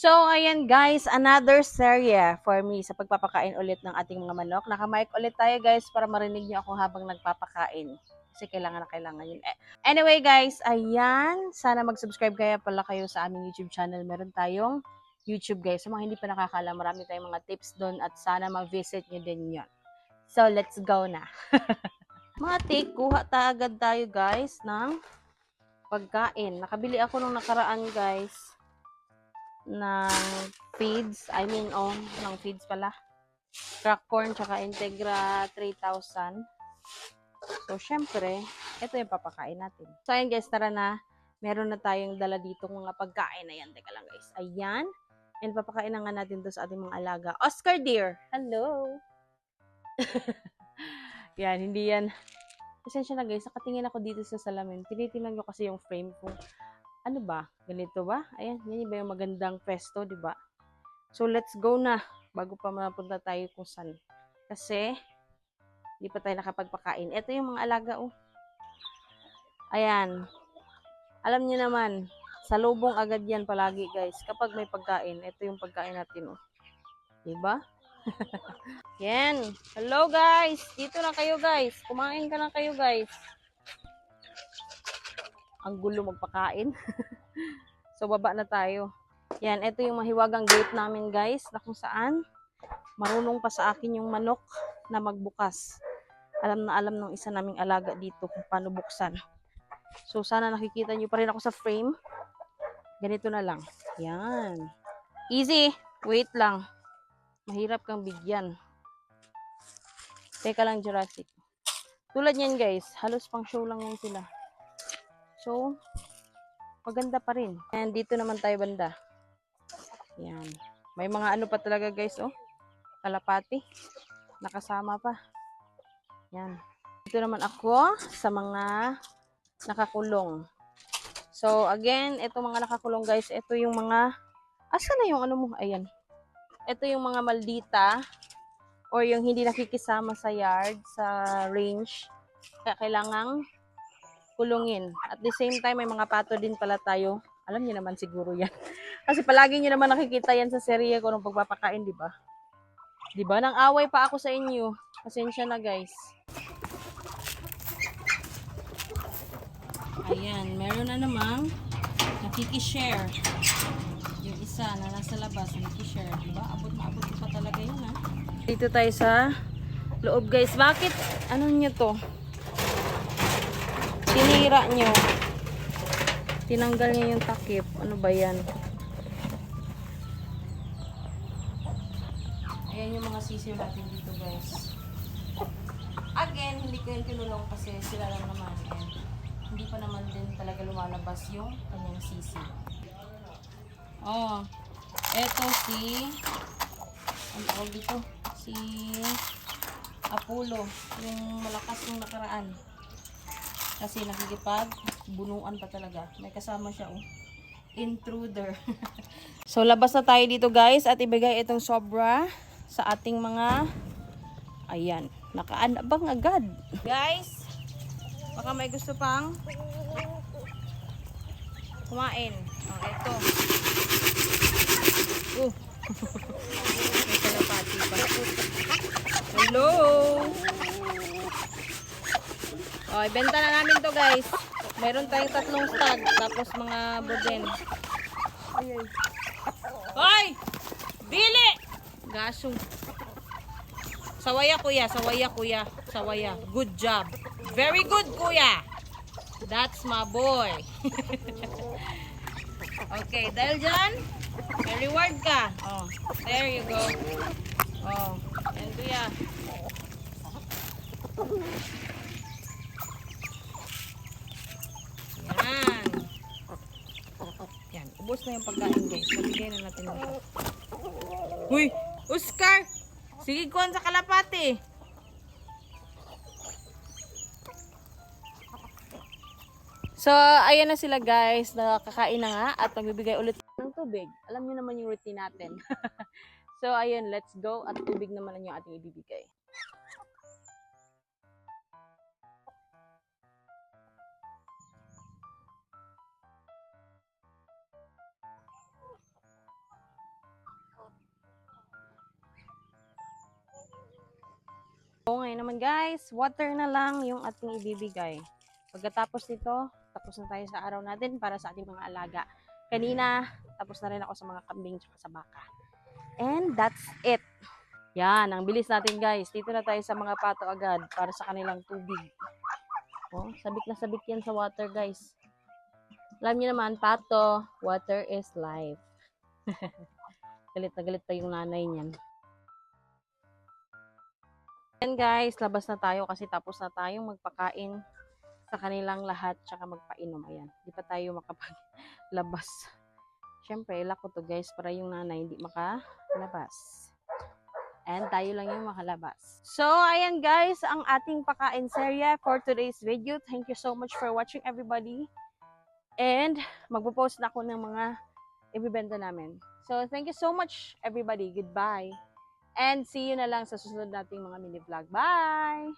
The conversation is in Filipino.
So, ayan guys, another serye for me sa pagpapakain ulit ng ating mga manok. Naka-mic ulit tayo guys para marinig niyo ako habang nagpapakain. Kasi kailangan na kailangan yun. Anyway guys, ayan. Sana mag-subscribe kaya pala kayo sa aming YouTube channel. Meron tayong YouTube guys. Sa mga hindi pa nakakaalam, marami tayong mga tips doon at sana ma-visit nyo din yun. So, let's go na. Mga take, kuha agad tayo guys ng pagkain. Nakabili ako nung nakaraan guys ng feeds, ng feeds pala. Crack corn tsaka Integra 3,000. So, syempre, ito yung papakain natin. So, ayan guys, tara na. Meron na tayong dala dito mga pagkain. Ayan, teka lang guys. Ayan. And papakain na nga natin to sa ating mga alaga. Oscar dear! Hello! Yan, hindi yan. Pasensya na guys, nakatingin ako dito sa salamin. Tinitingnan ko kasi yung frame kung ano ba? Ganito ba? Ayan, yan ba yung magandang pesto, di ba? So, let's go na. Bago pa mapunta tayo kung saan. Kasi, di pa tayo nakapagpakain. Ito yung mga alaga, oh. Ayan. Alam niyo naman, sa lubong agad yan palagi, guys. Kapag may pagkain, ito yung pagkain natin, oh. Diba? Yan. Hello, guys. Dito na kayo, guys. Kumain ka na kayo, guys. Ang gulo magpakain. So, baba na tayo. Yan, ito yung mahiwagang gate namin guys, na kung saan marunong pa sa akin yung manok na magbukas. Alam na alam ng isa naming alaga dito kung paano buksan. So, sana nakikita nyo pa rin ako sa frame. Ganito na lang. Yan. Easy. Wait lang. Mahirap kang bigyan. Teka lang, Jurassic. Tulad yan guys, halos pang show lang yan sila. So, maganda pa rin. And dito naman tayo banda. Yan. May mga ano pa talaga guys, oh. Kalapati. Nakasama pa. Yan. Dito naman ako sa mga nakakulong. So, again, ito mga nakakulong guys, ito yung mga, asa na yung ano mo? Ayan. Ito yung mga maldita or yung hindi nakikisama sa yard, sa range. Kaya kailangang kulungin. At the same time, may mga pato din pala tayo. Alam niyo naman siguro yan. Kasi palagi niyo naman nakikita yan sa serye ko nung pagpapakain, di ba? Di ba? Nang away pa ako sa inyo. Pasensya na, guys. Ayan, meron na namang nakikishare. Yung isa na nasa labas, nakikishare. Diba? Abot pa talaga yun, ha? Dito tayo sa loob, guys. Bakit? Ano nyo to? Tinira nyo. Tinanggal nyo yung takip. Ano ba yan? Ayan yung mga sisiw natin dito, guys. Again, hindi ko yung kinulong kasi sila lang naman. And hindi pa naman din talaga lumalabas yung kanyang sisi. Oh, eto si ano tawag dito? Si Apollo, yung malakas yung nakaraan. Kasi nakikipag bunuan pa talaga. May kasama siya, oh. Intruder. So, labas na tayo dito, guys, at ibigay itong sobra sa ating mga ayan, nakaanabang agad. Guys, baka may gusto pang kumain. Oh, eto. May kalapati pa. Hello! Oh, ibenta na namin to guys. Meron tayong 3 stag, tapos mga boden. Hoy! Bili! Gaso. Sawaya kuya, sawaya kuya, sawaya. Good job. Very good kuya. That's my boy. Okay, dahil dyan, may reward ka. Oh, there you go. Oh, and kuya. Yan. Yan, ubos na yung pagkain guys. Sabigay na natin ito. Uy, Oscar! Sige kuhan sa kalapati. So, ayan na sila guys. Nakakain na nga at magbibigay ulit ng tubig. Alam niyo naman yung routine natin. So, ayun, let's go. At tubig naman yung ating ibibigay. So, ngayon naman guys, water na lang yung ating ibibigay. Pagkatapos nito, tapos na tayo sa araw natin para sa ating mga alaga. Kanina, tapos na rin ako sa mga kambing at sa baka. And that's it. Yan, ang bilis natin guys. Dito na tayo sa mga pato agad para sa kanilang tubig. Oh, sabik na sabik yan sa water guys. Alam niyo naman, pato, water is life. Galit na galit pa yung nanay niyan. Yan guys, labas na tayo kasi tapos na tayong magpakain sa kanilang lahat tsaka magpainom. Ayan, di pa tayo makapaglabas. Siyempre, lako to guys para yung nanay hindi makalabas. And tayo lang yung makalabas. So, ayan guys, ang ating pakain serye for today's video. Thank you so much for watching everybody. And magpo-post na ako ng mga ibibenta namin. So, thank you so much everybody. Goodbye. And see you na lang sa susunod nating mga mini vlog. Bye!